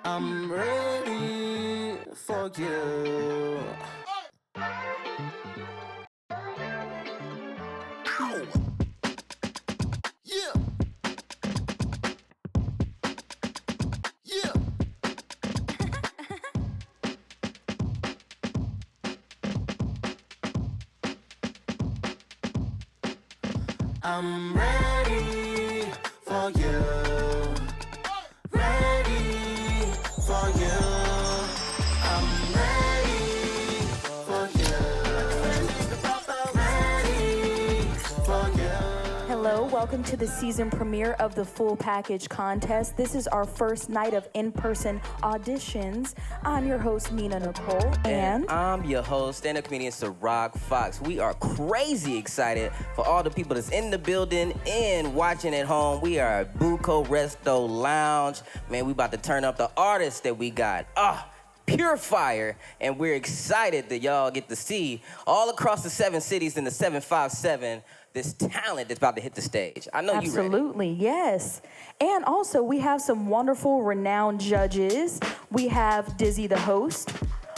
I'm ready for you. Ow. Yeah. Yeah. I'm ready for you. Ready for you. I'm ready for you. Ready for you. Hello, welcome to the season premiere of the Full Package Contest. This is our first night of in-person auditions. I'm your host, Nina Nicole, and I'm your host, stand-up comedian Ciroc Fox. We are crazy excited for all the people that's in the building and watching at home. We are at Buco Resto Lounge. Man, we about to turn up the artists that we got. Pure fire, and we're excited that y'all get to see all across the 7 cities in the 757 this talent that's about to hit the stage. I know you ready. absolutely, yes. And also, we have some wonderful, renowned judges. We have Dizzy the host.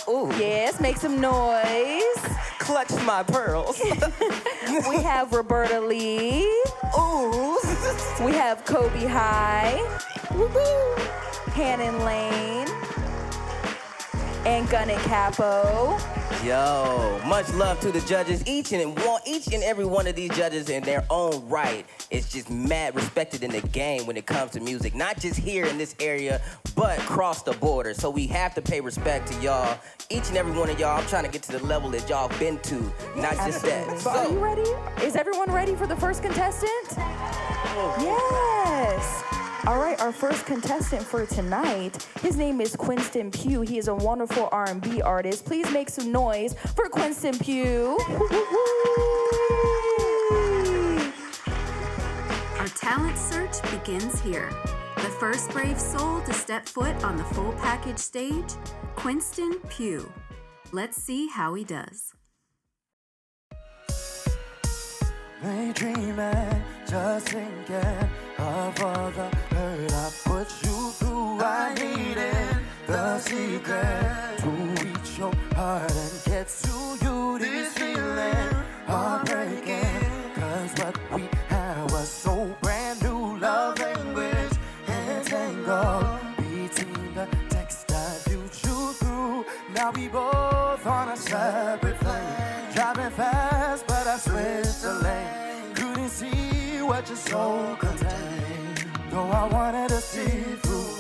Ooh. Yes, make some noise. Clutch my pearls. We have Roberta Lea. Ooh. We have Coby High. Hannon Lane. And Gunn and Capo. Yo, much love to the judges. Each and every one of these judges in their own right is just mad respected in the game when it comes to music. Not just here in this area, but across the border. So we have to pay respect to y'all. Each and every one of y'all, I'm trying to get to the level that y'all been to, not just that. So, are you ready? Is everyone ready for the first contestant? Yes. All right, our first contestant for tonight, his name is Quinston Pugh. He is a wonderful R&B artist. Please make some noise for Quinston Pugh. Our talent search begins here. The first brave soul to step foot on the Full Package stage, Quinston Pugh. Let's see how he does. Daydreaming, just thinking of all the hurt I put you through. I needed the secret to reach your heart and get to you. This feeling heartbreaking, 'cause what we had was so brand new. Love language entangled between the text I viewed you through. Now we both on a separate plane, driving fast, but I switched the lane. Couldn't see what your soul contained, though I wanted to see through.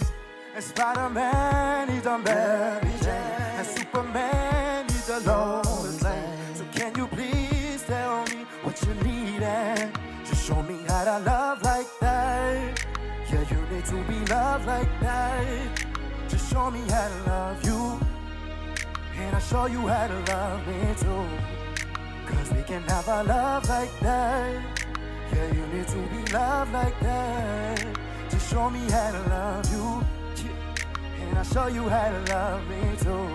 And Spider-Man, he's on Mary Jane, and Superman, he's a Lois Lane. So can you please tell me what you need and just show me how to love like that? Yeah, you need to be loved like that. Just show me how to love you, and I'll show you how to love me too. 'Cause we can have a love like that. Yeah, you need to be loved like that. Just show me how to love you, yeah, and I'll show you how to love me too.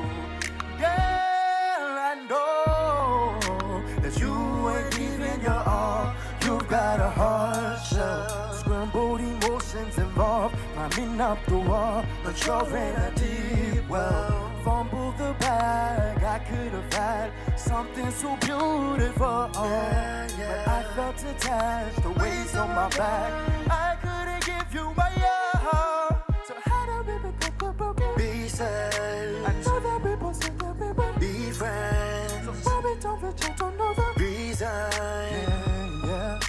Girl, I know that you ain't giving your all. You've got a hard shell, scrambled emotions involved, climbing up the wall, but you're in a deep well. Fumbled the bag, I could have had something so beautiful, but I felt attached, the weight on my back. I couldn't give you my all, so how do we become broken pieces? I know that people say that people be friends, so why we don't reach out to know the reason? Yeah.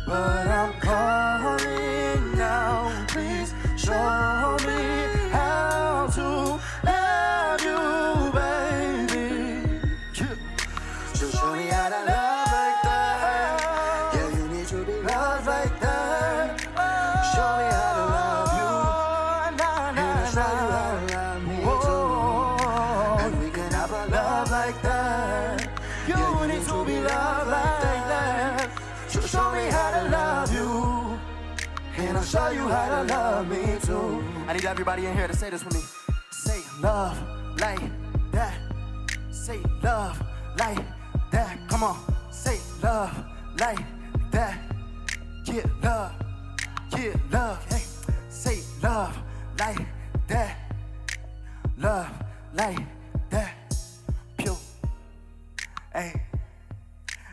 But I'm calling now, please show me how to love you, baby. Yeah. Just show me how to love like that. Yeah, you need to be loved like that. Show me how to love you, and I'll show you how to love me too. And we can have a love like that. You need to be loved like that. So show me how to love you, and I'll show you how to love me too. I need everybody in here to say this with me. Say love like that. Say love like that. Come on. Say love like that. Yeah, love. Yeah, love. Hey. Say love like that. Love like that. Pure. Hey,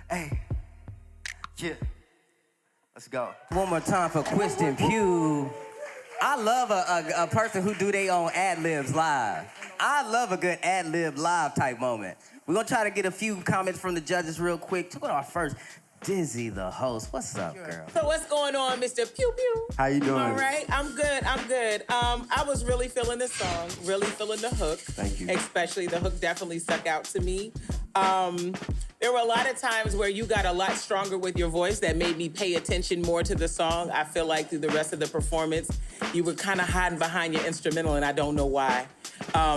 hey, yeah. Let's go. One more time for Quiston Pugh. I love a person who do their own ad-libs live. I love a good ad-lib live type moment. We're gonna try to get a few comments from the judges real quick. Check out our first. Dizzy, the host. What's up, girl? So what's going on, Mr. Pew Pew? How you doing? All right, I'm good. I was really feeling the song, really feeling the hook. Thank you. Especially the hook definitely stuck out to me. There were a lot of times where you got a lot stronger with your voice that made me pay attention more to the song. I feel like through the rest of the performance, you were kind of hiding behind your instrumental, and I don't know why.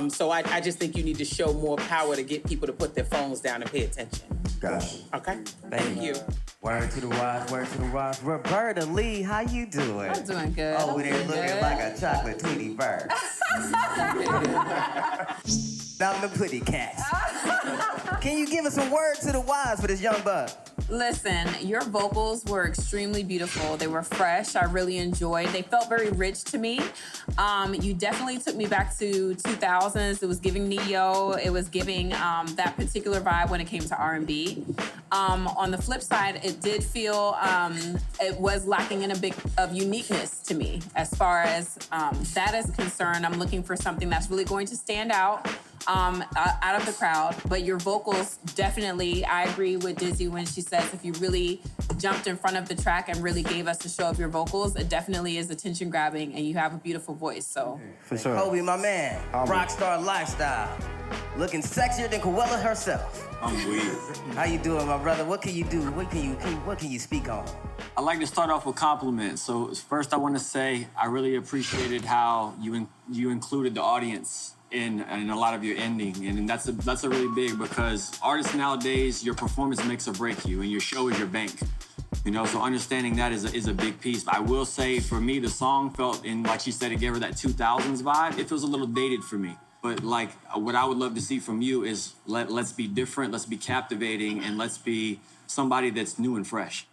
So I just think you need to show more power to get people to put their phones down and pay attention. Gotcha. Okay? Thank you. Word to the wise, word to the wise. Roberta Lea, how you doing? I'm doing good. Over there looking like a chocolate Tweety bird. I'm the putty cat. Can you give us some word to the wise for this young bug? Listen, your vocals were extremely beautiful. They were fresh. I really enjoyed. They felt very rich to me. You definitely took me back to 2000s. It was giving Neo. It was giving that particular vibe when it came to R&B. On the flip side, it did feel it was lacking in a bit of uniqueness to me. As far as that is concerned, I'm looking for something that's really going to stand out of the crowd. But your vocals definitely, I agree with Dizzy when she says if you really jumped in front of the track and really gave us a show of your vocals, it definitely is attention grabbing and you have a beautiful voice. So For sure. Coby, my man, rockstar lifestyle. Looking sexier than Coella herself. I'm weird. How you doing, my brother? What can you do? What can you speak on? I like to start off with compliments. So first I want to say I really appreciated how you included the audience in a lot of your ending. And that's a really big, because artists nowadays, your performance makes or break you, and your show is your bank. You know, so understanding that is a big piece. I will say, for me, the song felt, and like she said, it gave her that 2000s vibe. It feels a little dated for me. But like, what I would love to see from you is let's be different, let's be captivating, and let's be somebody that's new and fresh.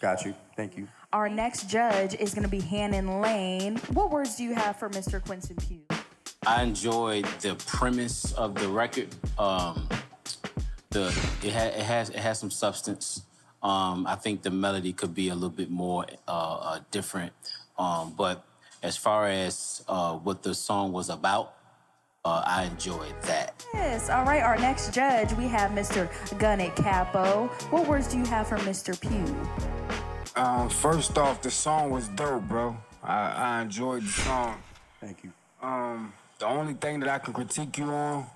Got you. Thank you. Our next judge is going to be Hannon Lane. What words do you have for Mr. Quiston Pugh? I enjoyed the premise of the record. It has some substance. I think the melody could be a little bit more different. But as far as what the song was about, I enjoyed that. Yes. All right. Our next judge, we have Mr. Gunnet Capo. What words do you have for Mr. Pugh? First off, the song was dope, bro. I enjoyed the song. Thank you. The only thing that I can critique you on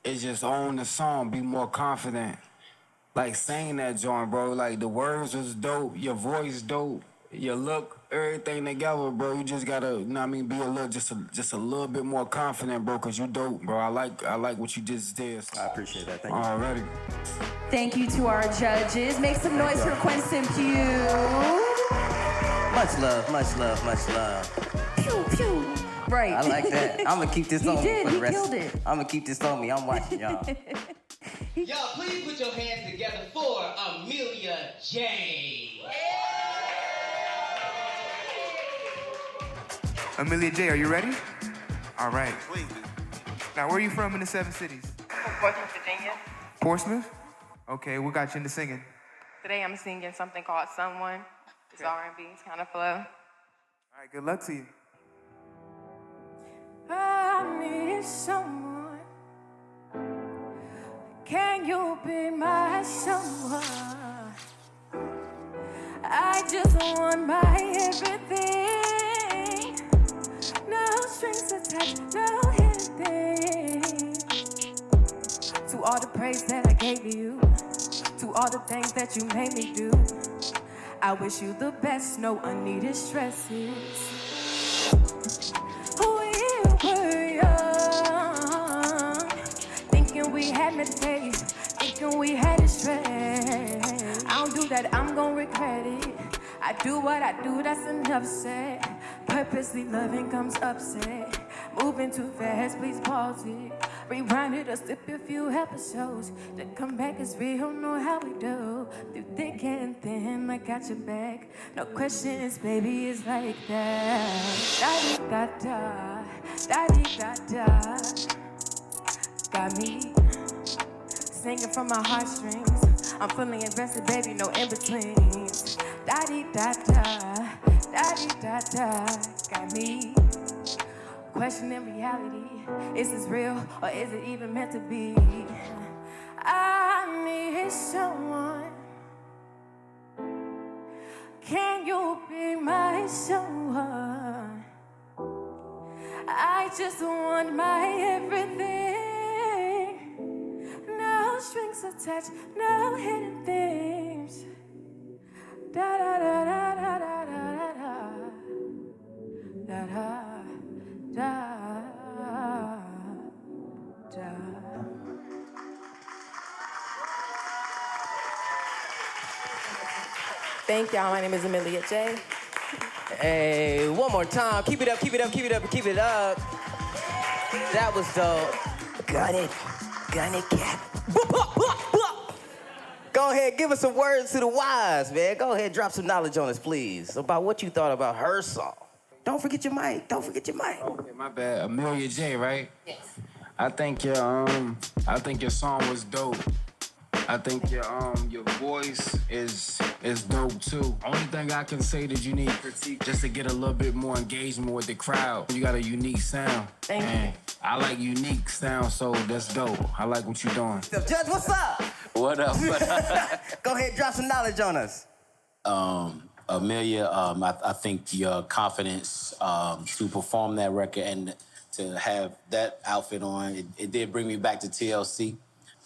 is just own the song, be more confident. Like, saying that joint, bro. Like, the words was dope, your voice dope, your look, everything together, bro. You just gotta, you know what I mean, be a little, just a little bit more confident, bro, because you dope, bro. I like what you just did. So. I appreciate that. Thank you. Already. Thank you to our judges. Make some noise for Quiston Pugh. Much love, much love, much love. Pew, pew. Right. I like that. I'm gonna keep this on me for the rest. He killed it. I'm gonna keep this on me. I'm watching y'all. Y'all, please put your hands together for Amelia J. Amelia J, are you ready? All right. Now, where are you from in the 7 cities? Portsmouth, Virginia. Portsmouth? Okay, what got you into singing? Today I'm singing something called Someone. It's R&B, it's kind of flow. All right, good luck to you. I need someone. Can you be my someone? I just want my everything. No strings attached, no hidden things. To all the praise that I gave you, to all the things that you made me do, I wish you the best, no unneeded stresses. We were young, thinking we had mistakes, thinking we had it straight. I don't do that, I'm gonna regret it. I do what I do, that's enough said. Purposely loving comes upset. Moving too fast, please pause it. Rewind it or skip a few episodes. Then come back as we don't know how we do. Through thick and thin, I got your back. No questions, baby, it's like that. Da-dee-da-da, da-dee-da-da. Got me singing from my heartstrings. I'm fully invested, baby, no in-betweens. Da-dee-da-da, da-dee-da-da. Got me questioning reality. Is this real or is it even meant to be? I need someone. Can you be my someone? I just want my everything. No strings attached, no hidden things. Da da da da da da da da da da da. Thank y'all. My name is Elliott J. Hey, one more time. Keep it up, keep it up, keep it up, keep it up. That was dope. Gun it, cat. Go ahead, give us some words to the wise, man. Go ahead, drop some knowledge on us, please, about what you thought about her song. Don't forget your mic. Don't forget your mic. Okay, my bad. Amelia J, right? Yes. I think your song was dope. I think your voice is dope too. Only thing I can say that you need critique just to get a little bit more engagement with the crowd. You got a unique sound. Thank you. I like unique sound, so that's dope. I like what you're doing. Judge, what's up? What up? Go ahead, drop some knowledge on us. Amelia, I think your confidence to perform that record and to have that outfit on, it did bring me back to TLC.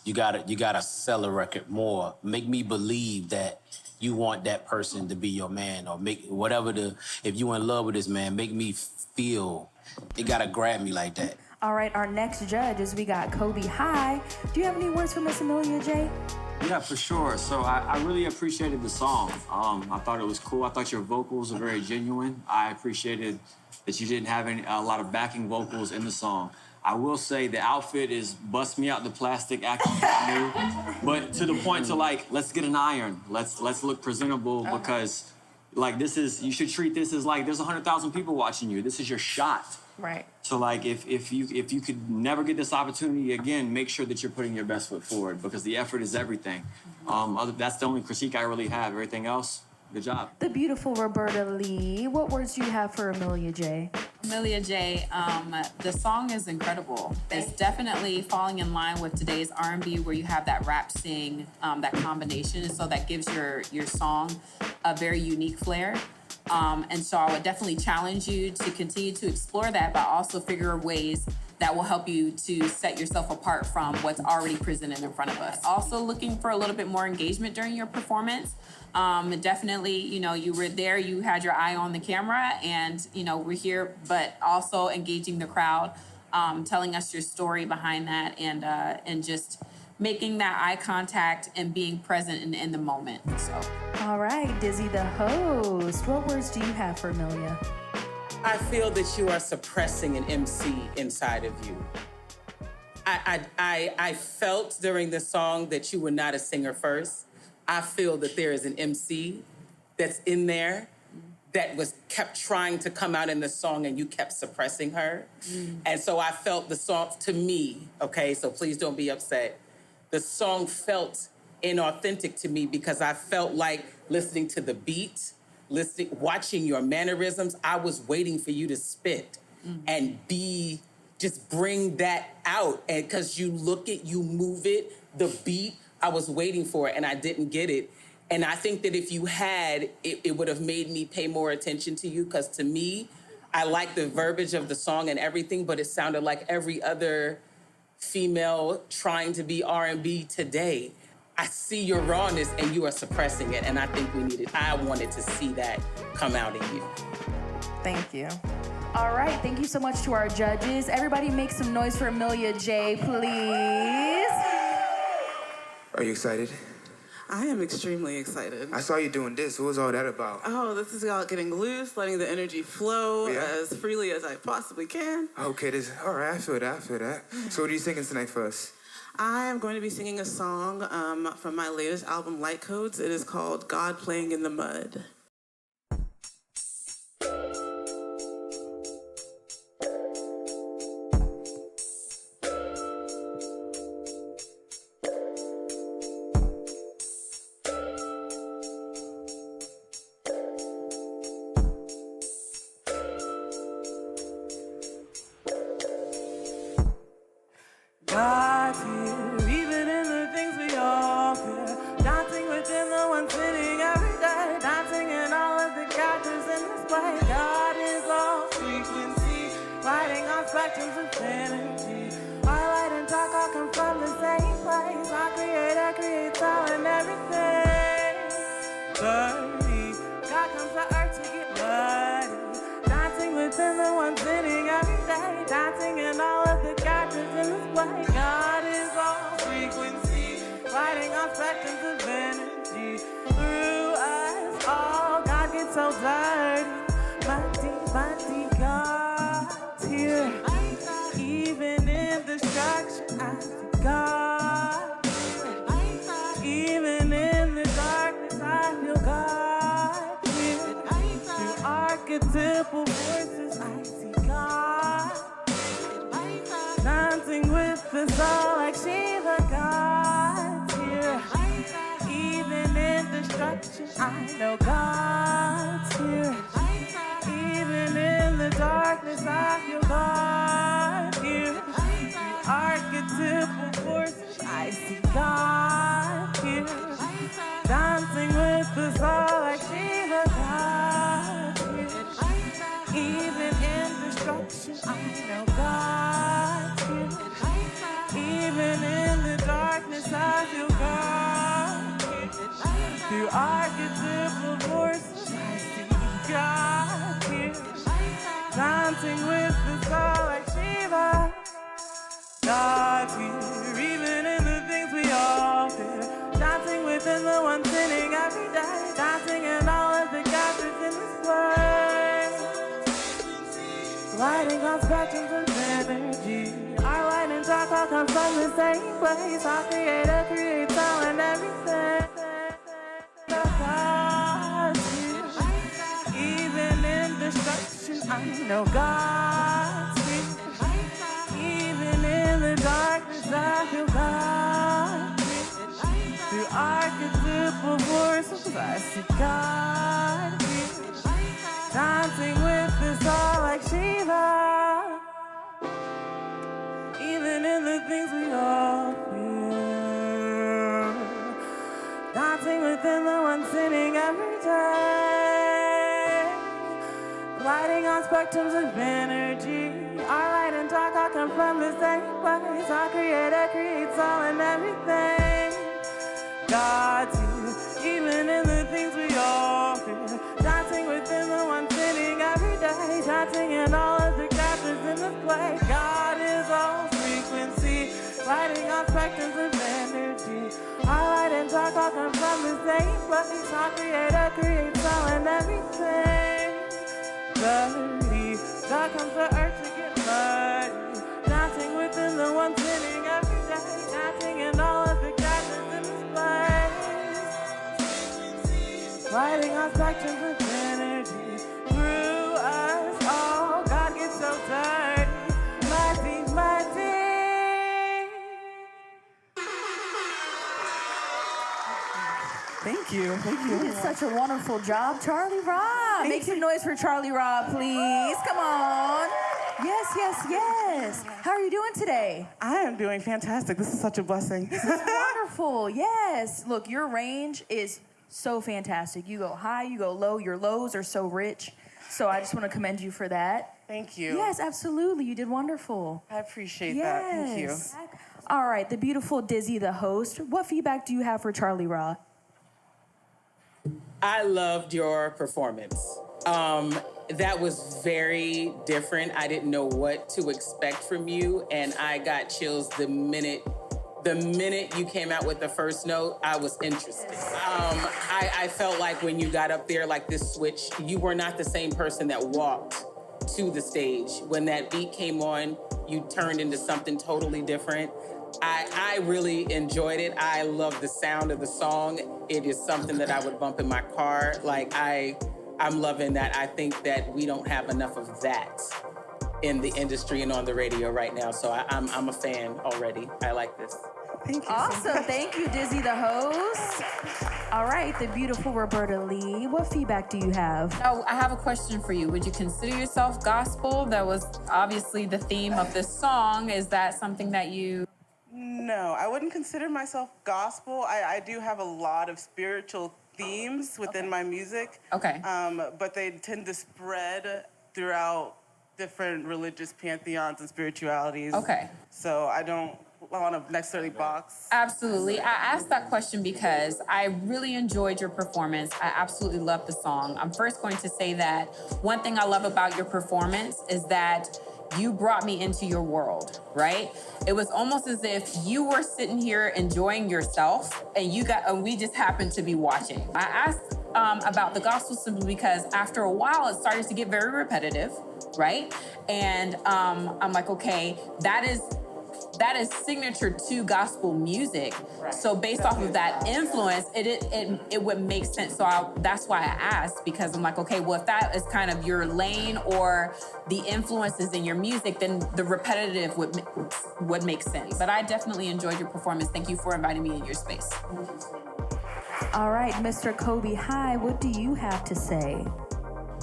You gotta sell a record more. Make me believe that you want that person to be your man, or make whatever if you in love with this man, make me feel. It gotta grab me like that. All right, our next judge is we got Coby High. Do you have any words for Miss Amelia J? Yeah, for sure. So I really appreciated the song. I thought it was cool. I thought your vocals were very genuine. I appreciated that you didn't have a lot of backing vocals in the song. I will say the outfit is bust me out the plastic, acting new, but to the point to like, let's get an iron. Let's look presentable because like you should treat this as like there's 100,000 people watching you. This is your shot. Right. So like if you could never get this opportunity again, make sure that you're putting your best foot forward because the effort is everything. That's the only critique I really have. Everything else, good job. The beautiful Roberta Lea. What words do you have for Amelia J? Amelia J, the song is incredible. It's definitely falling in line with today's R&B where you have that rap sing, that combination. So that gives your song a very unique flair. And so I would definitely challenge you to continue to explore that, but also figure ways that will help you to set yourself apart from what's already presented in front of us. Also looking for a little bit more engagement during your performance. Definitely, you were there, you had your eye on the camera and, we're here, but also engaging the crowd, telling us your story behind that and just making that eye contact and being present in the moment, so. All right, Dizzy the host, what words do you have for Amelia? I feel that you are suppressing an MC inside of you. I felt during the song that you were not a singer first. I feel that there is an MC that's in there that kept trying to come out in the song and you kept suppressing her. And so I felt the song, to me, okay, so please don't be upset. The song felt inauthentic to me because I felt like listening to the beat, watching your mannerisms, I was waiting for you to spit and just bring that out. And because you look it, you move it, the beat, I was waiting for it and I didn't get it. And I think that if you had, it would have made me pay more attention to you because to me, I like the verbiage of the song and everything, but it sounded like every other female trying to be R&B today. I see your rawness and you are suppressing it and I think I wanted to see that come out in you. Thank you. All right, thank you so much to our judges. Everybody make some noise for Amelia J, please. Are you excited? I am extremely excited. I saw you doing this. What was all that about? Oh, this is about getting loose, letting the energy flow as freely as I possibly can. Okay, all right, I feel that. So what are you singing tonight for us? I am going to be singing a song from my latest album, Light Codes. It is called God Playing in the Mud. God's here, even in the things we all fear. Dancing within the one sitting every day. Dancing in all of the characters in this play. God is all frequency, lighting on spectrums of energy. Our light and dark all come from the same place. Our creator creates all and everything. Dirty, God comes to earth to get muddy. Dancing within the one sitting every day. Dancing in all of the characters in this play. God is all frequency, lighting on spectrums of energy. Through us all, God gets so dirty. Mighty God's here. Even in destruction, I see God here. Even in the darkness, I feel God here. Through archetypal voices, I see God. Dancing with the soul like Shiva, God's here. Even in destruction, I know God's here. Even in the darkness, I feel God here. The archetypal forces, I see God here. Dancing with the soul like Shiva, God's here. Even in destruction, I know God's here. Even in the darkness, I feel God here. Through archetypal forces, I see God here. Dancing with the soul like Shiva. God's here, even in the things we all fear. Dancing within the one sinning every day. Dancing in all of the gathers in this place. Lighting on spectrums of energy. Our light and dark all come from the same place. Our creator creates all and everything. God's here, even in destruction, I know God's here. Even in the darkness, I feel God here. Through archetypal forces, I see God here. Dancing with the soul like Shiva. Even in the things we all fear. Dancing within the one sinning every day. Lighting on spectrums of energy. Our light and dark all come from the same place. Our creator creates all and everything. God's here, even in the things we all fear. Dancing within the one sinning every day. Dancing in all of the gathers in this play. God is all frequency, lighting on spectrums of energy. Our light and dark all come from the same place. Our creator creates all and everything. Dirty, God comes to earth to get muddy. Dancing within the one sinning every day. Dancing in all of the gathers in this place. Lighting on spectrums of energy. Through us all, God gets so dirty. Mighty. Thank you. You did such a wonderful job, Charlie Robb. Make some noise for Charlie Robb, please. Come on. Yes. How are you doing today? I am doing fantastic. This is such a blessing. This is wonderful. Yes. Look, your range is so fantastic. You go high, you go low. Your lows are so rich. So I just want to commend you for that. Thank you. Yes, absolutely. You did wonderful. I appreciate that. Thank you. All right, the beautiful Dizzy, the host. What feedback do you have for Charlie Robb? I loved your performance. That was very different. I didn't know what to expect from you, and I got chills the minute the minute you came out with the first note, I was interested. I felt like when you got up there, like this switch, you were not the same person that walked to the stage. When that beat came on, you turned into something totally different. I really enjoyed it. I love the sound of the song. It is something that I would bump in my car. Like, I'm loving that. I think that we don't have enough of that in the industry and on the radio right now. So I'm a fan already. I like this. Thank you. Awesome. Thank you, Dizzy, the host. All right, the beautiful Roberta Lea. What feedback do you have? Oh, I have a question for you. Would you consider yourself gospel? That was obviously the theme of this song. Is that something that you... No, I wouldn't consider myself gospel. I do have a lot of spiritual themes within my music. Okay. But they tend to spread throughout different religious pantheons and spiritualities. Okay. So I don't want to necessarily box. Absolutely. I asked that question because I really enjoyed your performance. I absolutely loved the song. I'm first going to say that one thing I love about your performance is that you brought me into your world, right? It was almost as if you were sitting here enjoying yourself and we just happened to be watching. I asked about the gospel simply because after a while it started to get very repetitive, right? And I'm like, okay, that is signature to gospel music. Right. So based off of that influence, it would make sense. So that's why I asked, because I'm like, okay, well, if that is kind of your lane or the influences in your music, then the repetitive would make sense. But I definitely enjoyed your performance. Thank you for inviting me in your space. All right, Mr. Coby High, what do you have to say?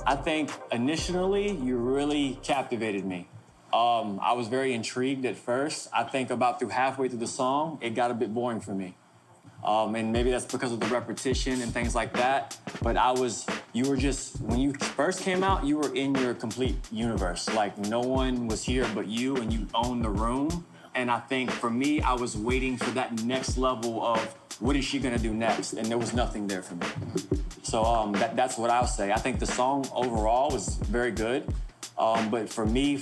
I think initially you really captivated me. I was very intrigued at first. I think about halfway through the song, it got a bit boring for me. And maybe that's because of the repetition and things like that. But when you first came out, you were in your complete universe. Like, no one was here but you, and you owned the room. And I think for me, I was waiting for that next level of what is she gonna do next? And there was nothing there for me. So that's what I'll say. I think the song overall was very good. But for me,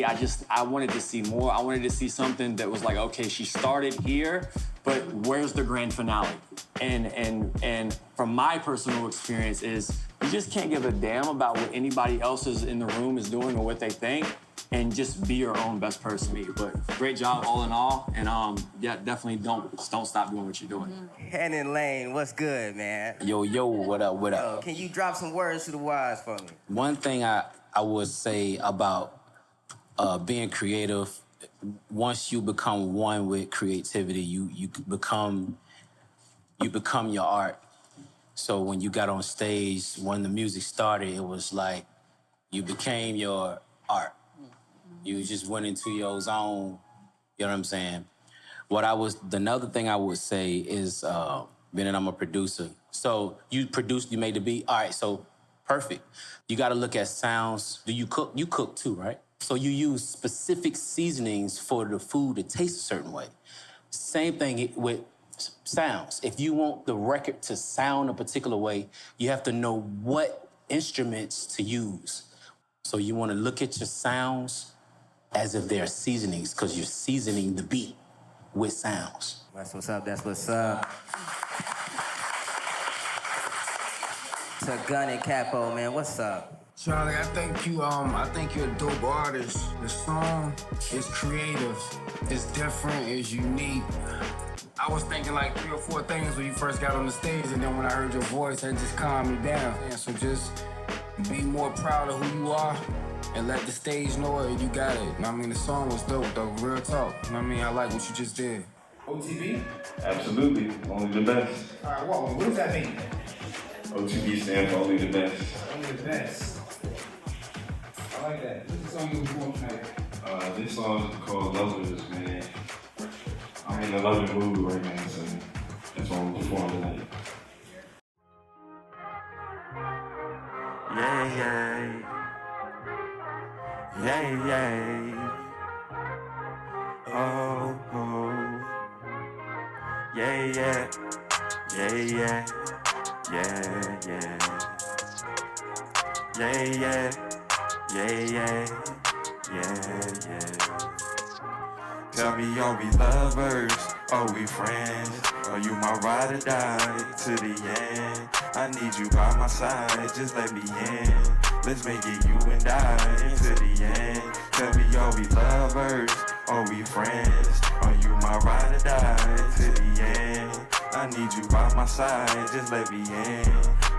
I wanted to see more. I wanted to see something that was like, okay, she started here, but where's the grand finale? And from my personal experience is you just can't give a damn about what anybody else is in the room is doing or what they think, and just be your own best person. But great job all in all, and yeah, definitely don't stop doing what you're doing. Hannon Lane, what's good, man? Yo, what up? Yo, can you drop some words to the wise for me? One thing I would say about being creative, once you become one with creativity, you become your art. So when you got on stage, when the music started, it was like you became your art. You just went into your zone, you know what I'm saying? Another thing I would say is, being that I'm a producer. So you produced, you made the beat, all right, so perfect. You got to look at sounds. Do you cook? You cook too, right? So you use specific seasonings for the food to taste a certain way. Same thing with sounds. If you want the record to sound a particular way, you have to know what instruments to use. So you want to look at your sounds as if they're seasonings, because you're seasoning the beat with sounds. That's what's up. That's what's up. To Gun and Capo, man, what's up? Charlie, I think you're a dope artist. The song is creative, it's different, it's unique. I was thinking like 3 or 4 things when you first got on the stage, and then when I heard your voice, that just calmed me down. And so just be more proud of who you are and let the stage know it, you got it. I mean, the song was dope, though, real talk. I mean, I like what you just did. OTB? Absolutely, only the best. All right, what does that mean? OTB stands for only the best. Only the best. I like that. What's the song you perform tonight? This song is called Lovers, man. I'm in a loving mood right now, so that's why I'm performing tonight. Yeah. Oh. Yeah. Tell me, are we lovers? Are we friends? Are you my ride or die to the end? I need you by my side, just let me in. Let's make it you and I into the end. Tell me, are we lovers? Are we friends? Are you my ride or die to the end? I need you by my side, just let me in.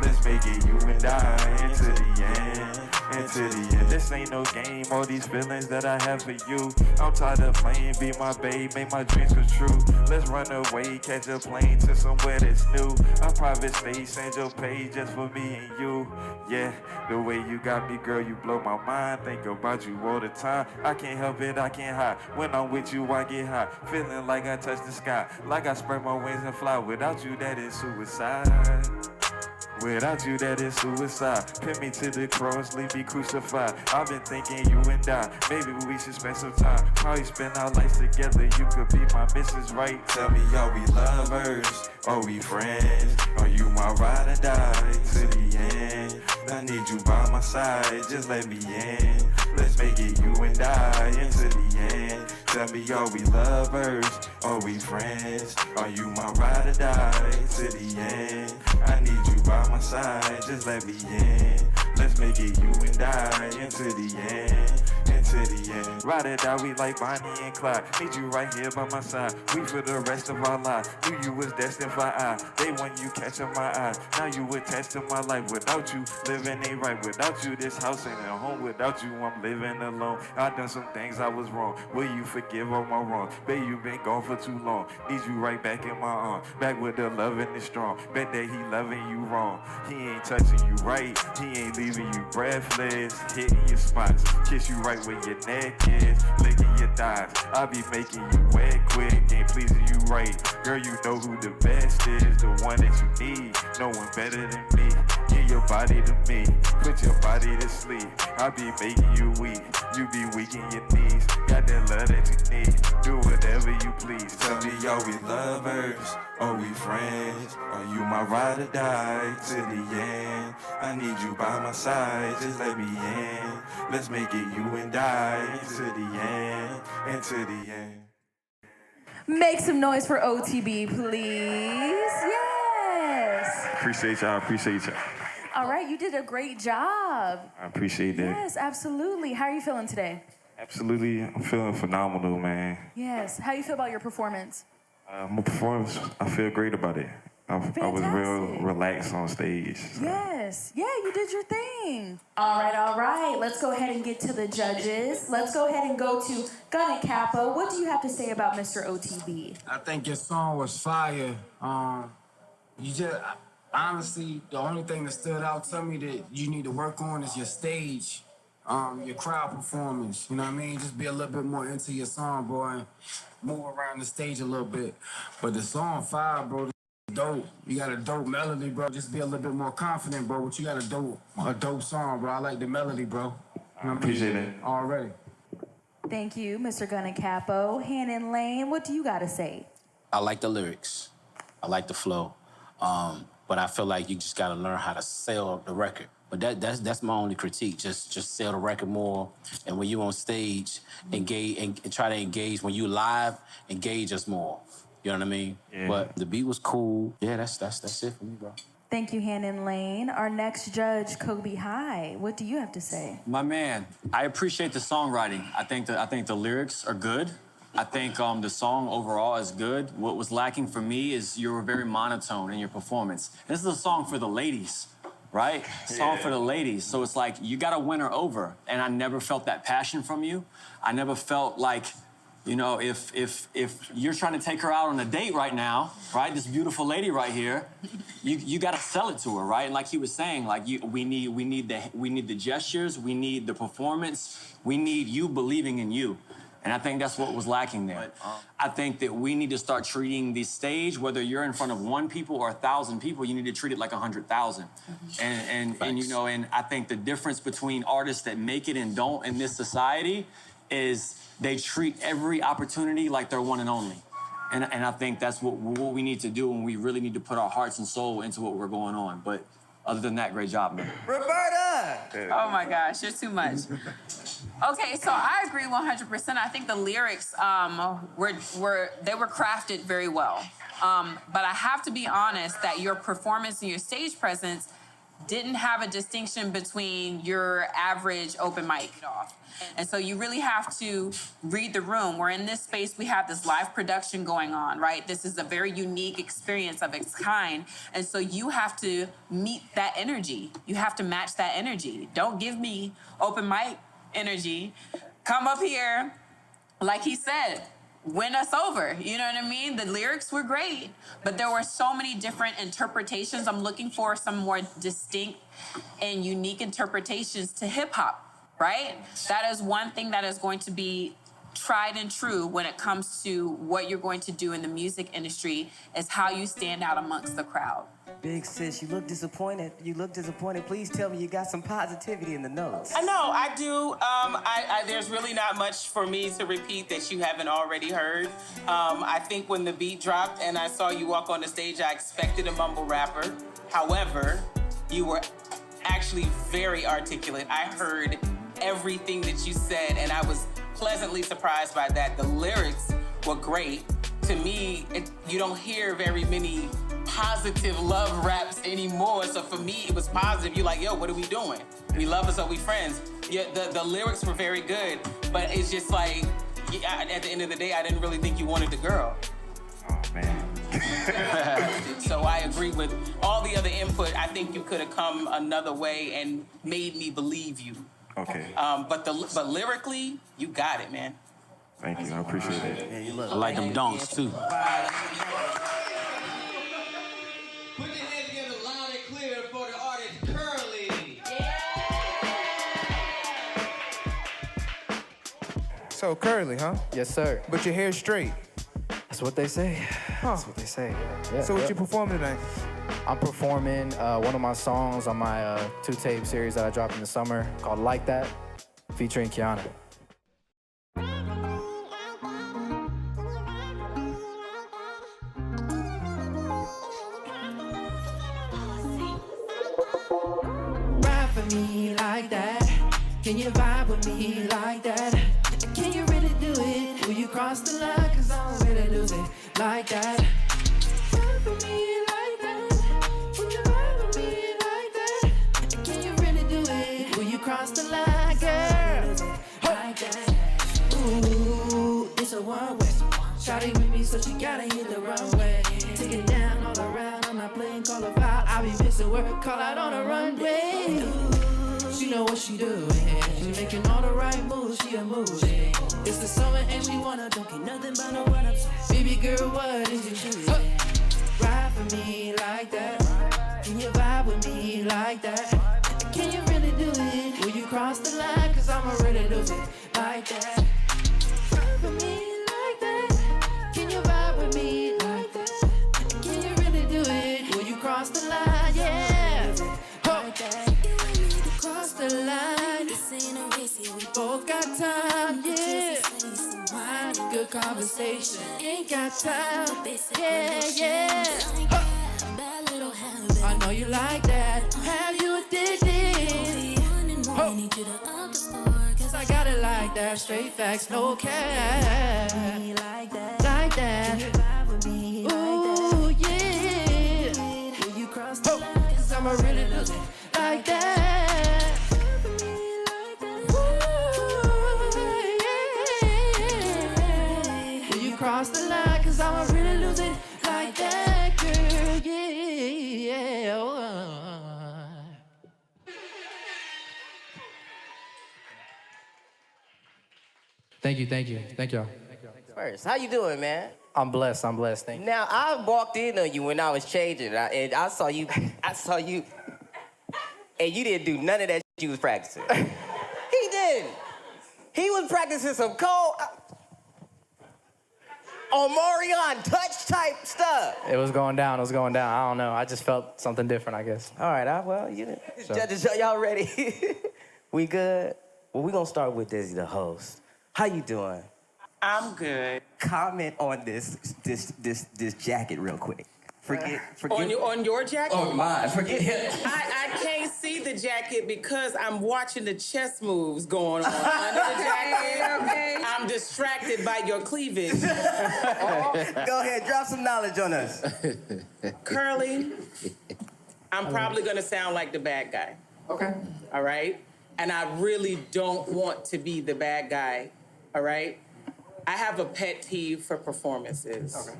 Let's make it you and I into the end. Into the end. This ain't no game, all these feelings that I have for you. I'm tired of playing, be my babe, make my dreams come true. Let's run away, catch a plane to somewhere that's new. A private space, send your page just for me and you. Yeah, the way you got me, girl, you blow my mind. Think about you all the time. I can't help it, I can't hide. When I'm with you, I get high. Feeling like I touch the sky, like I spread my wings and fly. Without you, that is suicide. Without you, that is suicide. Pin me to the cross, leave me crucified. I've been thinking you and I, maybe we should spend some time. Probably spend our lives together, you could be my Mrs. Right. Tell me, are we lovers? Are we friends? Are you my ride or die to the end? I need you by my side, just let me in. Let's make it you and I into the end. Tell me, are we lovers? Are we friends? Are you my ride or die to the end? I need you by my side, just let me in. Let's make it you and I into the end. Into the end. Ride or die, we like Bonnie and Clyde. Need you right here by my side. We for the rest of our lives. Knew you was destined for I. Day when you catch in my eyes. Now you attached to my life. Without you, living ain't right. Without you, this house ain't a home. Without you, I'm living alone. I done some things I was wrong. Will you forgive all my wrongs? Babe, you been gone for too long. Need you right back in my arms. Back with the loving is strong. Bet that he loving you wrong. He ain't touching you right. He ain't leaving you breathless. Hitting your spots. Kiss you right where your neck is. Licking your thighs. I be making you wet quick. Ain't pleasing you right. Girl, you know who the best is. The one that you need. No one better than me. Give your body to me. Put your body to sleep. I be making you weak. You be weak in your knees. Got that love that you need. Do whatever you please. Tell me, are we lovers? Are we friends? Are you my ride or die to the end? I need you by my side, just let me in. Let's make it you and I into the end, into the end. Make some noise for OTB, please. Yes. Appreciate y'all, appreciate y'all. All right, you did a great job. I appreciate that. Yes, absolutely. How are you feeling today? Absolutely, I'm feeling phenomenal, man. Yes. How do you feel about your performance? My performance, I feel great about it. I was real relaxed on stage. So. Yes. Yeah, you did your thing. All right. Let's go ahead and get to the judges. Let's go ahead and go to Gun and Capo. What do you have to say about Mr. OTB? I think your song was fire. You just, honestly, the only thing that stood out to me that you need to work on is your stage, your crowd performance. You know what I mean? Just be a little bit more into your song, bro, and move around the stage a little bit. But the song fire, bro. Dope. You got a dope melody, bro. Just be a little bit more confident, bro. But you got a dope song, bro. I like the melody, bro. I appreciate it. Already. Thank you, Mr. Gun and Capo. Hannon Lane, what do you got to say? I like the lyrics. I like the flow. But I feel like you just got to learn how to sell the record. But that's my only critique. Just sell the record more. And when you on stage, engage and try to engage. When you live, engage us more. You know what I mean? Yeah. But the beat was cool. Yeah, that's it for me, bro. Thank you, Hannon Lane. Our next judge, Coby High. What do you have to say? My man, I appreciate the songwriting. I think the lyrics are good. I think the song overall is good. What was lacking for me is you were very monotone in your performance. This is a song for the ladies, right? Song for the ladies. So it's like you got to win her over. And I never felt that passion from you. I never felt like, you know, if you're trying to take her out on a date right now, right, this beautiful lady right here, you got to sell it to her, right? And like he was saying, like we need the gestures, we need the performance, we need you believing in you. And I think that's what was lacking there. I think that we need to start treating the stage, whether you're in front of 1 people or 1,000 people, you need to treat it like 100,000. And you know, and I think the difference between artists that make it and don't in this society is they treat every opportunity like they're one and only. And I think that's what we need to do, and we really need to put our hearts and soul into what we're going on. But other than that, great job, man. Roberta! Oh my gosh, you're too much. Okay, so I agree 100%. I think the lyrics were crafted very well. But I have to be honest that your performance and your stage presence didn't have a distinction between your average open mic. And so you really have to read the room. We're in this space, we have this live production going on, right? This is a very unique experience of its kind. And so you have to meet that energy. You have to match that energy. Don't give me open mic energy. Come up here, like he said, win us over. You know what I mean? The lyrics were great, but there were so many different interpretations. I'm looking for some more distinct and unique interpretations to hip hop, right? That is one thing that is going to be tried and true when it comes to what you're going to do in the music industry is how you stand out amongst the crowd. Big sis, you look disappointed. Please tell me you got some positivity in the notes. I know, I do. There's really not much for me to repeat that you haven't already heard. I think when the beat dropped and I saw you walk on the stage, I expected a mumble rapper. However, you were actually very articulate. I heard everything that you said, and I was pleasantly surprised by that. The lyrics were great. To me, you don't hear very many positive love raps anymore. So for me, it was positive. You're like, yo, what are we doing? We love us or we friends? Yeah, the lyrics were very good, but it's just like, at the end of the day, I didn't really think you wanted the girl. Oh, man. So I agree with all the other input. I think you could have come another way and made me believe you. Okay. But lyrically, you got it, man. Thank you. I appreciate it. Yeah, you look I like them donks, too. Put your hands together loud and clear for the artist Curly. So curly, huh? Yes, sir. But your hair's straight. That's what they say. That's what they say. Yeah, So what you performing tonight? I'm performing one of my songs on my 2-tape series that I dropped in the summer called Like That, featuring Kiana. Ride for me like that. Can you vibe with me like that? Can you really do it? Will you cross the line? Cause I'm ready to lose it like that. Ride for me like that. Will you ride with me like that? Can you really do it? Will you cross the line, girl? Like that. Ooh, it's a one-way. Shawty with me, so she gotta hit the runway. Take it down all around. I'm not playing Call of Fire. I be missing work. Call out on the runway. Ooh, she know what she doing. She making all the right moves. She a movie. It's the summer and she wanna don't get nothing but no what I'm saying. Baby girl, what is you choosing? Ride for me like that. Can you vibe with me like that? Can you really do it? Will you cross the line? Cause I'm ready to lose it like that. Ride for me like that. Can you vibe with me like that? Can you really do it? Will you cross the line? Yeah. Like that. Cross the line. This ain't a race here. We both got time. Yeah. Good conversation. Ain't got time. Yeah, yeah. I know you like that. Have you addicted? Cause I got it like that. Straight facts, no cap. Like that. Ooh, yeah. Will you cross the line? Cause I'ma really lose it like that. Cross the line, cause I'ma really lose it like that, girl, yeah. Thank y'all. First, how you doing, man? I'm blessed, thank you. Now, I walked in on you when I was changing, and I saw you, and you didn't do none of that you was practicing. He didn't. He was practicing some cold... Omarion touch type stuff. It was going down. I don't know. I just felt something different, I guess. All right, judges, y'all ready? We good? Well, we're gonna start with Dizzy, the host. How you doing? I'm good. Comment on this jacket real quick. Forget. On your jacket? On mine. Forget him. I can't see the the jacket because I'm watching the chest moves going on under the jacket. Okay. I'm distracted by your cleavage. Go ahead, drop some knowledge on us. Curly, I'm probably gonna sound like the bad guy. Okay. All right? And I really don't want to be the bad guy. All right? I have a pet peeve for performances. Okay.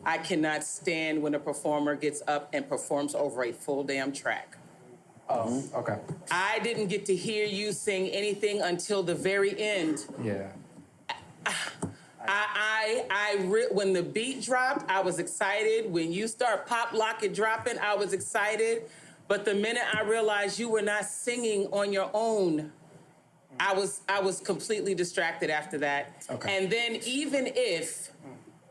I cannot stand when a performer gets up and performs over a full damn track. Oh, okay. I didn't get to hear you sing anything until the very end. Yeah. When the beat dropped, I was excited. When you start pop, lock it, dropping, I was excited. But the minute I realized you were not singing on your own, I was completely distracted after that. Okay. And then even if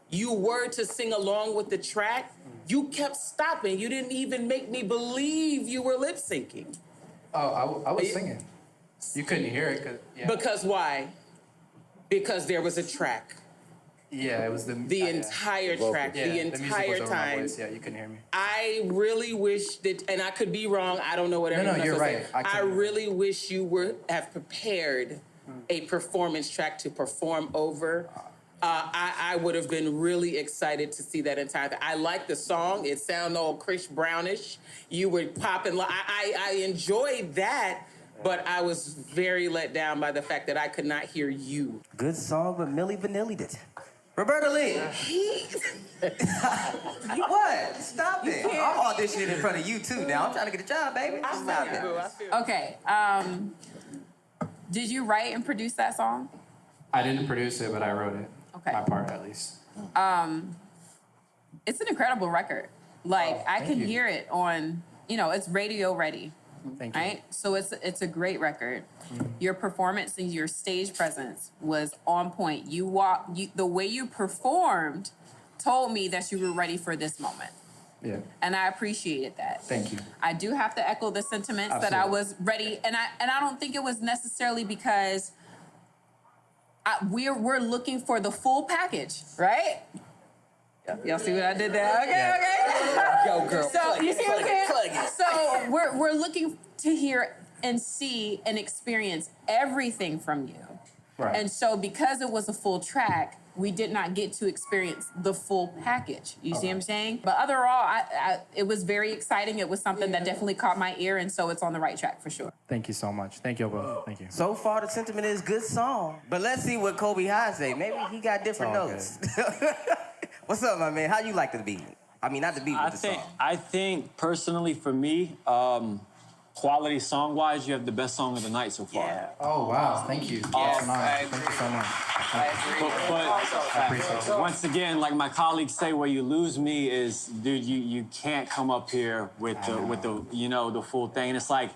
you were to sing along with the track, you kept stopping. You didn't even make me believe you were lip syncing. Oh, I was singing. You couldn't hear it Because why? Because there was a track. Yeah, it was the entire track, Yeah, the music entire was over my time. voice. Yeah, you couldn't hear me. I really wish that, and I could be wrong, I don't know what everyone else you're is right. saying. I really wish you have prepared a performance track to perform over. I would have been really excited to see that entire thing. I like the song. It sounded all Chris Brownish. You were popping. I enjoyed that, but I was very let down by the fact that I could not hear you. Good song, but Milli Vanilli'd it. Roberta Lea. What? Stop it. I'm auditioning in front of you too now. I'm trying to get a job, baby. Stop it. Okay. Did you write and produce that song? I didn't produce it, but I wrote it. Okay. My part, at least. It's an incredible record. Like, I can you. hear it on, it's radio ready. Thank you. Right? So it's a great record. Your performance and your stage presence was on point. The way you performed told me that you were ready for this moment. Yeah. And I appreciated that. Thank you. I do have to echo the sentiments that I was ready, and I don't think it was necessarily because we're looking for the full package, right? Y'all see what I did there? Okay. Yo, girl. So you see what I'm saying? Plug it. So we're looking to hear and see and experience everything from you. Right. And so because it was a full track, we did not get to experience the full package. You see what I'm saying? But overall, it was very exciting. It was something that definitely caught my ear, and so it's on the right track for sure. Thank you so much. Thank you both. Thank you. So far, the sentiment is good song. But let's see what Coby High say. Maybe he got different notes. What's up, my man? How you like the beat? I mean, not the beat, but the song. I think, personally, for me, quality song-wise, you have the best song of the night so far. Yeah. Oh, wow. Thank you. That's an honor. Thank you so much. I appreciate it. Once again, like my colleagues say, where you lose me is, dude, you can't come up here with the full thing. And it's like,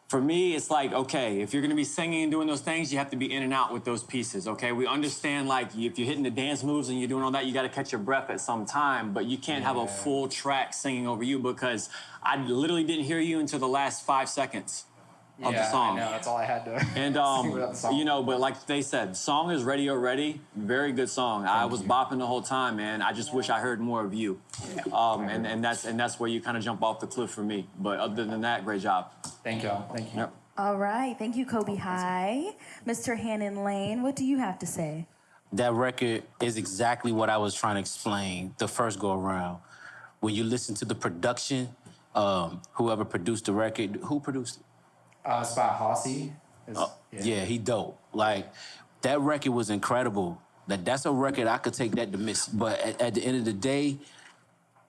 for me, it's like, okay, if you're gonna be singing and doing those things, you have to be in and out with those pieces, okay? We understand, like, if you're hitting the dance moves and you're doing all that, you gotta catch your breath at some time, but you can't have a full track singing over you because I literally didn't hear you until the last 5 seconds of the song. I know, that's all I had to And, sing without the song. but like they said, song is radio ready, very good song. I was bopping the whole time, man. I just wish I heard more of you. And that's where you kind of jump off the cliff for me. But other than that, great job. Thank y'all. Thank you. Yep. All right. Thank you, Coby High. Mr. Hannon Lane, what do you have to say? That record is exactly what I was trying to explain the first go around. When you listen to the production, whoever produced the record, who produced it? It's by Hossie. Yeah, he dope. Like, that record was incredible. That's a record I could take that to Missy. But at the end of the day,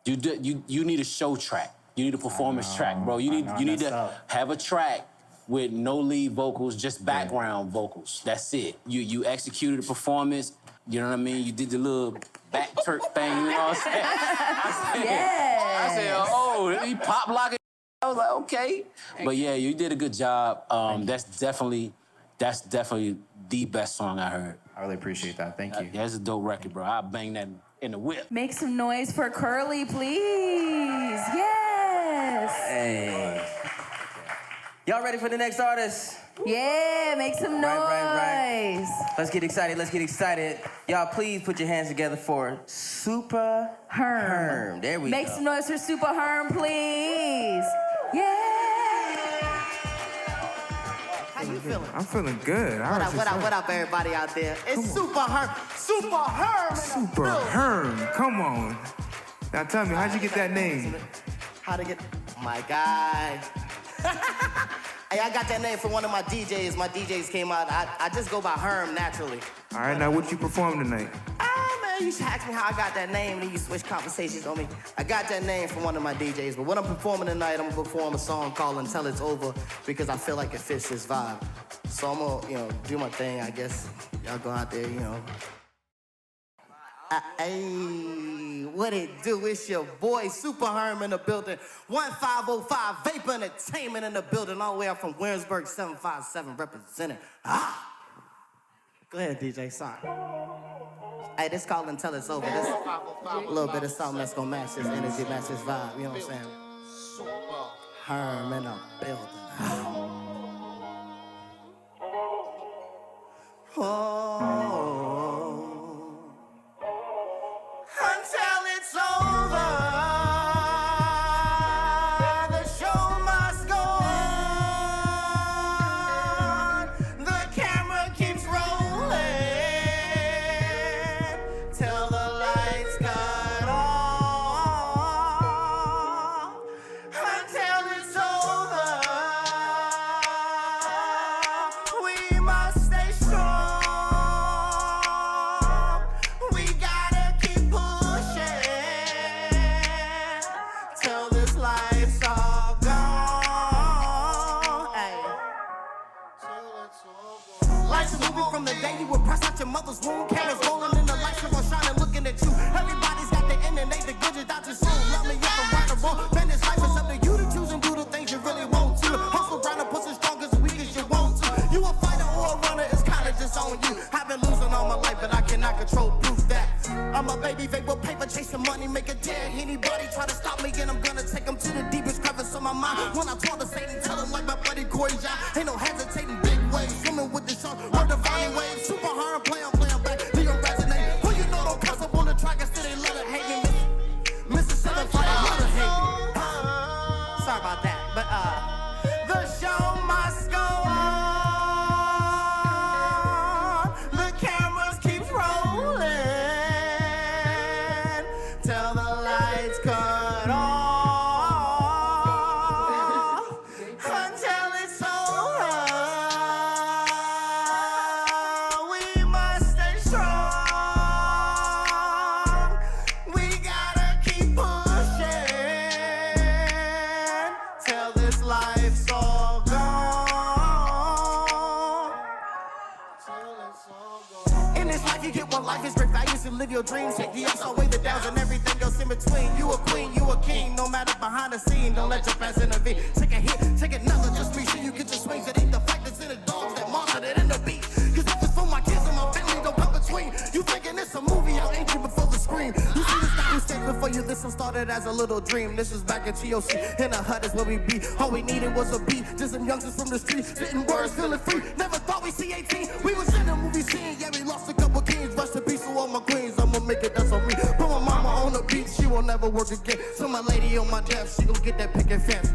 you need a show track. You need a performance track, bro. You need to have a track with no lead vocals, just background vocals. That's it. You executed the performance. You know what I mean? You did the little back turk thing. You know what I'm saying? I said, oh, he pop locking. I was like, okay. But yeah, you did a good job. That's definitely the best song I heard. I really appreciate that. Thank you. Yeah, it's a dope record, bro. I'll bang that in the whip. Make some noise for Curly, please. Yes. Hey. Y'all ready for the next artist? Yeah, make some noise. Right. Let's get excited. Y'all, please put your hands together for Super Herm. There we go. Make some noise for Super Herm, please. Yeah. feeling? I'm feeling good. What up, everybody out there? It's Super Herm. Super Herm. Come on. Now tell me, how'd you get that name? My guy. Hey, I got that name from one of my DJs. My DJs came out. I just go by Herm naturally. All right, now what you perform tonight? Man, you should ask me how I got that name, and then you switch conversations on me. I got that name from one of my DJs, but what I'm performing tonight, I'm gonna perform a song called Until It's Over because I feel like it fits this vibe. So I'm gonna, do my thing, I guess. Y'all go out there, Hey, what it do? It's your boy, Super Herm in the building. 1505 Vapor Entertainment in the building, all the way up from Williamsburg, 757 representing. Go ahead, DJ, sorry. Hey, this called Until It's Over. This a little bit of something that's gonna match this energy, match this vibe, you know what I'm saying? Herm in the building. Until it's over, the show must go on. The camera keeps rolling till the lights cut off. Until it's over, we must stay strong. We gotta keep pushing till this life's all gone. Hey. Lights are moving from the day you were pressed out your mother's womb. Cameras rolling in the lights, everyone shining, looking at you. Everybody's got the end and they the good just out your soul. Love me if I'm right or wrong. Man, this life is up to you to choose and do the things you really want to. Hustle around and push as strong as weak as you want to. You a fighter or a runner, it's kinda just on you. I've been losing all my life, but I cannot control proof that I'm a baby fake with paper, chasing money, make a dare. Anybody try to stop me, and I'm gonna take them to the deepest crevice of my mind. When I talk to Satan, tell him like my buddy Corey John. Ain't no hesitating, big waves, swimming with the shark, or divine waves. Super hard, play on back, do you resonate? Who you know don't cuss up on the track, and still they love to hate me. Mississippi, fight, love to hate me. Sorry about that, but the show must go on. The cameras keep rolling till the lights cut off. Until it's over, we must stay strong. We gotta keep pushing till this life's all gone. In this life, you get one life, it's great values to live your dreams. Take the ups, outweigh the downs, and everything else in between. You a queen, you a king, no matter behind the scene. Don't let your past intervene. Take a hit, take another, just make sure you get your swings. It ain't the fact that's in the dogs that monster that in the beat. Cause if it's for my kids and my family, don't come between. You thinking it's a movie, I'll ain't you before the screen. You see this guy who stepped before you, this one started as a little dream. This is back in TOC, in the hut is where we be. All we needed was a beat, just some youngsters from the street, spitting words, feeling free. Never thought we'd see 18, we was in a movie scene. Yeah, we lost a couple kings, rest in peace to all my queens. I'ma make it, that's on me. Put my mama on the beat, she will never work again. So my lady on my death, she gon' get that picket fence.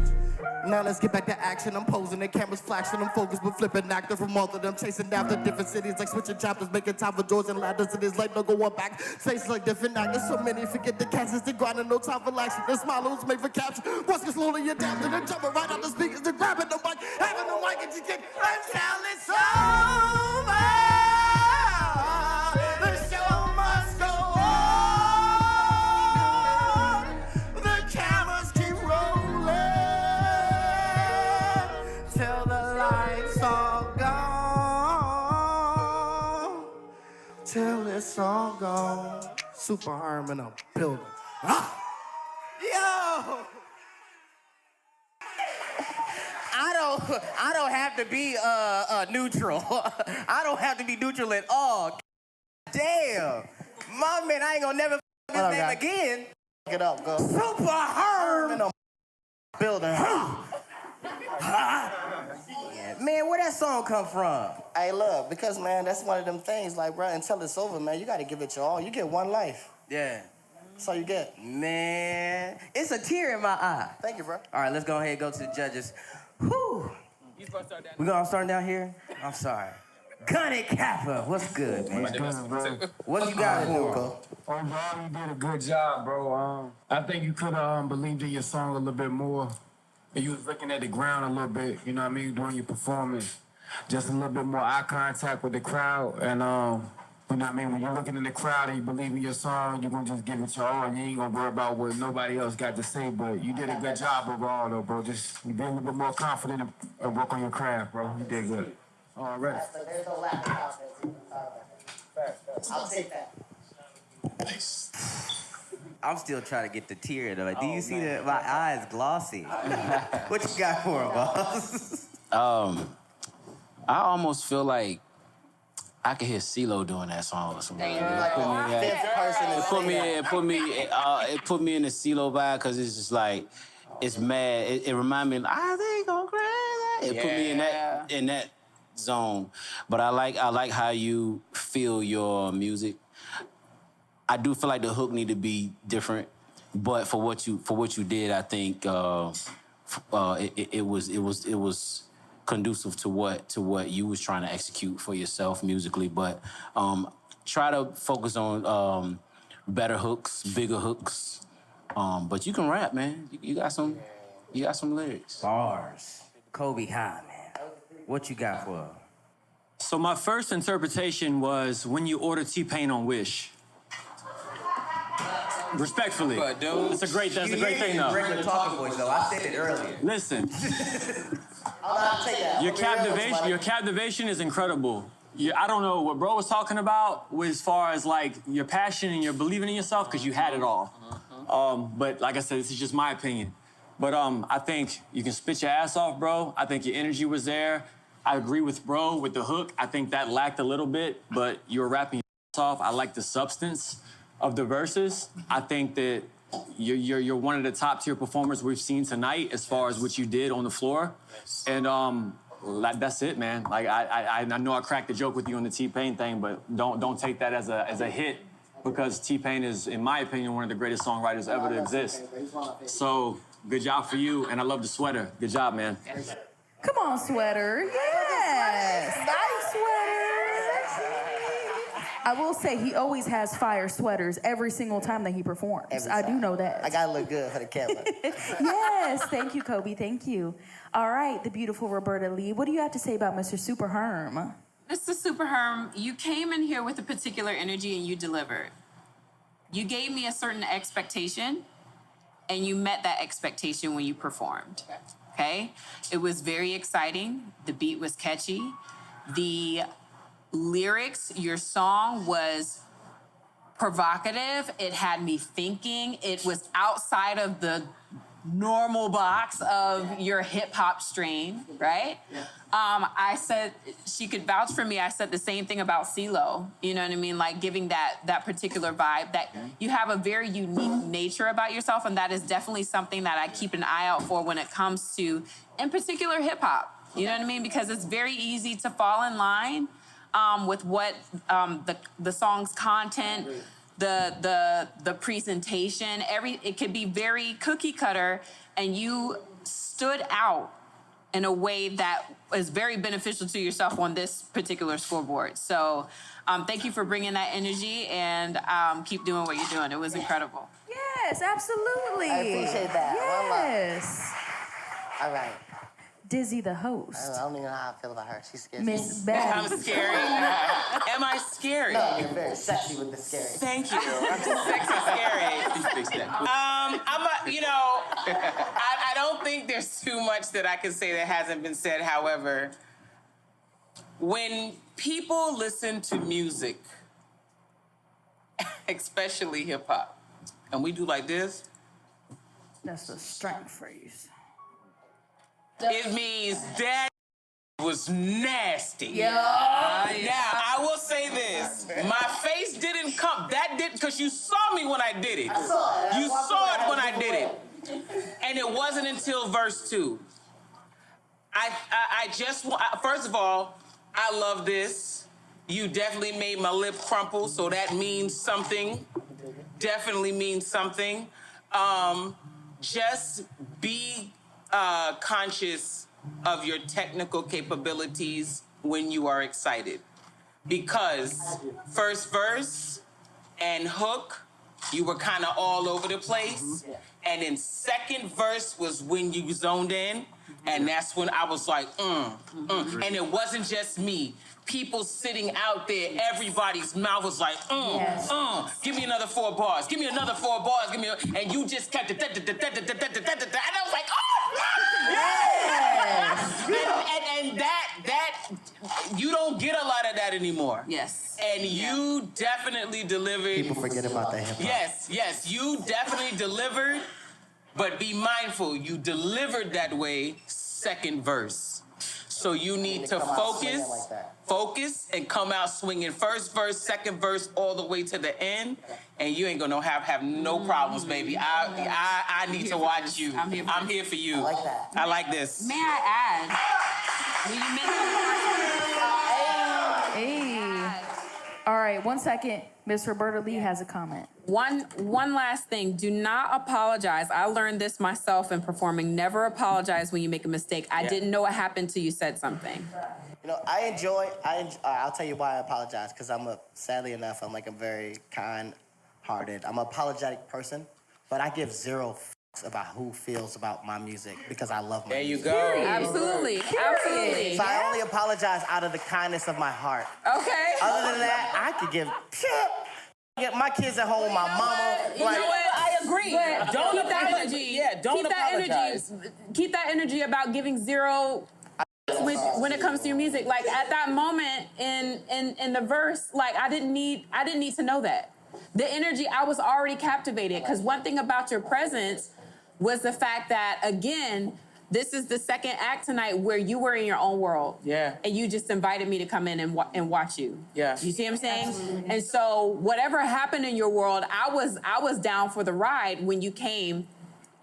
Now let's get back to action. I'm posing, the cameras flashing. I'm focused with flipping actor from all of them, chasing after different cities, like switching chapters, making time for doors and ladders. And this life no going back. Faces like different actors, so many forget the cats. It's the grinding, no time for relaxing. The smile was made for capture. Once it's slowly adapting and jumping right out the speakers, to grabbing the mic, having the mic and you kick until it's over. The show must go on. The cameras keep rolling till the lights all gone. Till it's all gone. Super Herm in a building. Yo! I don't have to be neutral. I don't have to be neutral at all. Damn. My man, I ain't gonna never his name again. Get up, go. Super Herm in a building. Yeah. Man, where that song come from? Hey, look, because, man, that's one of them things, like, bro, until it's over, man, you gotta give it your all. You get one life. Yeah. That's all you get. Man, it's a tear in my eye. Thank you, bro. All right, let's go ahead and go to the judges. Whew. You supposed to start down We gonna start down here? I'm sorry. Gun it, Kappa. What's good, man? What you got for him? Oh, bro, you did a good job, bro. I think you could have believed in your song a little bit more. And you was looking at the ground a little bit, you know what I mean, during your performance. Just a little bit more eye contact with the crowd. And, you know what I mean, when you're looking in the crowd and you believe in your song, you're going to just give it your all. You ain't going to worry about what nobody else got to say. But you did a good job overall, though, bro. Just be a little bit more confident and work on your craft, bro. You did good. All right. There's no lack of confidence. I'll take that. Nice. I'm still trying to get the tear though. Like, do you see that my eye is glossy? What you got for him, boss? I almost feel like I could hear CeeLo doing that song or something. It put me in the CeeLo vibe because it's just like it's mad. It reminds me, I think I'm crazy. It put me in that zone. But I like how you feel your music. I do feel like the hook need to be different, but for what you did, I think it was conducive to what you was trying to execute for yourself musically. But try to focus on better hooks, bigger hooks. But you can rap, man. You got some lyrics. Bars. Coby High, man. What you got for him? So my first interpretation was when you order T-Pain on Wish. Respectfully. But dude, that's a great thing, though. Regular talking voice, though. I said it earlier. Listen. I'll take that. Your captivation is incredible. I don't know what bro was talking about as far as like your passion and your believing in yourself, because you had it all. But like I said, this is just my opinion. But I think you can spit your ass off, bro. I think your energy was there. I agree with bro with the hook. I think that lacked a little bit, but you were rapping your ass off. I like the substance of the verses. I think that you're one of the top tier performers we've seen tonight as far as what you did on the floor. And that's it, man. Like I know I cracked the joke with you on the T-Pain thing, but don't take that as a hit, because T-Pain is, in my opinion, one of the greatest songwriters ever to exist. So good job for you, and I love the sweater. Good job, man. Come on, sweater. Yes. Nice sweater. I will say he always has fire sweaters every single time that he performs. I do know that. I gotta look good for the camera. Yes, thank you, Coby. Thank you. All right, the beautiful Roberta Lea. What do you have to say about Mr. Super Herm? Mr. Super Herm, you came in here with a particular energy and you delivered. You gave me a certain expectation, and you met that expectation when you performed. Okay? It was very exciting. The beat was catchy. The lyrics, your song was provocative. It had me thinking. It was outside of the normal box of your hip hop strain, right? Yeah. I said, she could vouch for me. I said the same thing about CeeLo. You know what I mean? Like giving that particular vibe, that you have a very unique nature about yourself, and that is definitely something that I keep an eye out for when it comes to, in particular, hip hop. You know what I mean? Because it's very easy to fall in line with what the song's content, the presentation, it could be very cookie cutter, and you stood out in a way that is very beneficial to yourself on this particular scoreboard. So thank you for bringing that energy, and keep doing what you're doing. It was incredible. Yes, absolutely. I appreciate that. Yes. All right. Dizzy the host. I don't even know how I feel about her. She's scary. Miss Bad. I'm scary. Am I scary? No, you're very sexy with the scary. Thank you. I'm just sexy scary. I don't think there's too much that I can say that hasn't been said. However, when people listen to music, especially hip hop, and we do like this, that's the strength phrase. It means that was nasty. Yeah. Now, I will say this. My face didn't come. That didn't, because you saw me when I did it. I saw it. You saw it when I did it. And it wasn't until verse 2. I just, first of all, I love this. You definitely made my lip crumple, so that means something. Definitely means something. Just be conscious of your technical capabilities when you are excited. Because first verse and hook, you were kind of all over the place. And then second verse was when you zoned in. And that's when I was like, And it wasn't just me. People sitting out there, everybody's mouth was like, give me another 4 bars. Give me another 4 bars. And you just kept it. And I was like, and that you don't get a lot of that anymore. Yes. And you definitely delivered. People forget about that hip hop. Yes, you definitely delivered, but be mindful, you delivered that way second verse. So you need to focus and come out swinging first verse, second verse, all the way to the end, and you ain't gonna have no problems, baby. I need to watch you. I'm here for you. I like that. I like this. May I add? Will you Hey. All right, 1 second. Miss Roberta Lea has a comment. One last thing. Do not apologize. I learned this myself in performing. Never apologize when you make a mistake. I didn't know what happened till you said something. You know, I'll tell you why I apologize, because sadly enough, I'm like a very kind-hearted, I'm an apologetic person, but I give zero fucks about who feels about my music because I love my music. There you go. Absolutely. Absolutely. So I only apologize out of the kindness of my heart. Okay. Other than that, I could give get my kids at home, my mama. You know what? I agree. Don't keep that energy. Yeah, don't apologize. Keep that energy about giving zero when it comes to your music. Like at that moment in the verse, like I didn't need to know that. The energy, I was already captivated, because one thing about your presence was the fact that, again, this is the second act tonight where you were in your own world. Yeah. And you just invited me to come in and watch you. Yeah. You see what I'm saying? Absolutely. And so whatever happened in your world, I was down for the ride when you came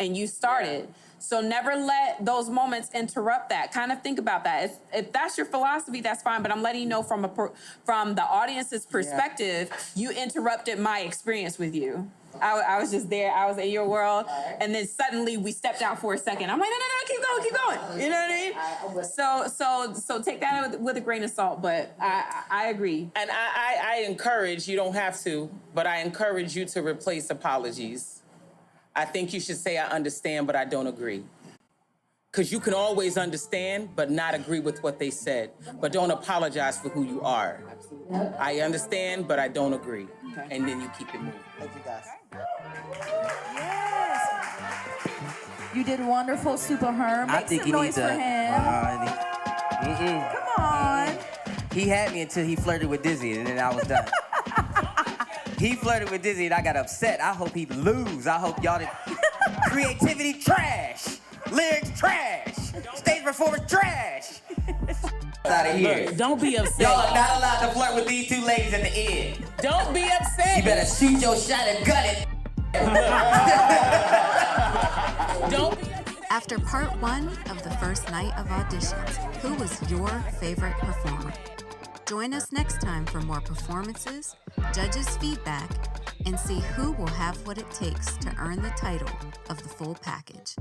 and you started. Yeah. So never let those moments interrupt that. Kind of think about that. If that's your philosophy, that's fine. But I'm letting you know from the audience's perspective, you interrupted my experience with you. I was just there. I was in your world, and then suddenly we stepped out for a second. I'm like, no, keep going. You know what I mean? So take that with a grain of salt. But I agree. And I encourage, you don't have to, but I encourage you to replace apologies. I think you should say, I understand, but I don't agree. Because you can always understand, but not agree with what they said. But don't apologize for who you are. Absolutely. I understand, but I don't agree. Okay. And then you keep it moving. Thank you, guys. Yes. You did wonderful, Super Herm. Make some noise for him. Come on. He had me until he flirted with Dizzy, and then I was done. He flirted with Dizzy, and I got upset. I hope he lose. I hope y'all did. Creativity trash. Lyrics trash. Stage performance trash. Out of here. Look, don't be upset. Y'all are not allowed to flirt with these two ladies at the end. Don't be upset. You better shoot your shot and gut it. Don't be upset. After part 1 of the first night of auditions, who was your favorite performer? Join us next time for more performances, judges' feedback, and see who will have what it takes to earn the title of the full package.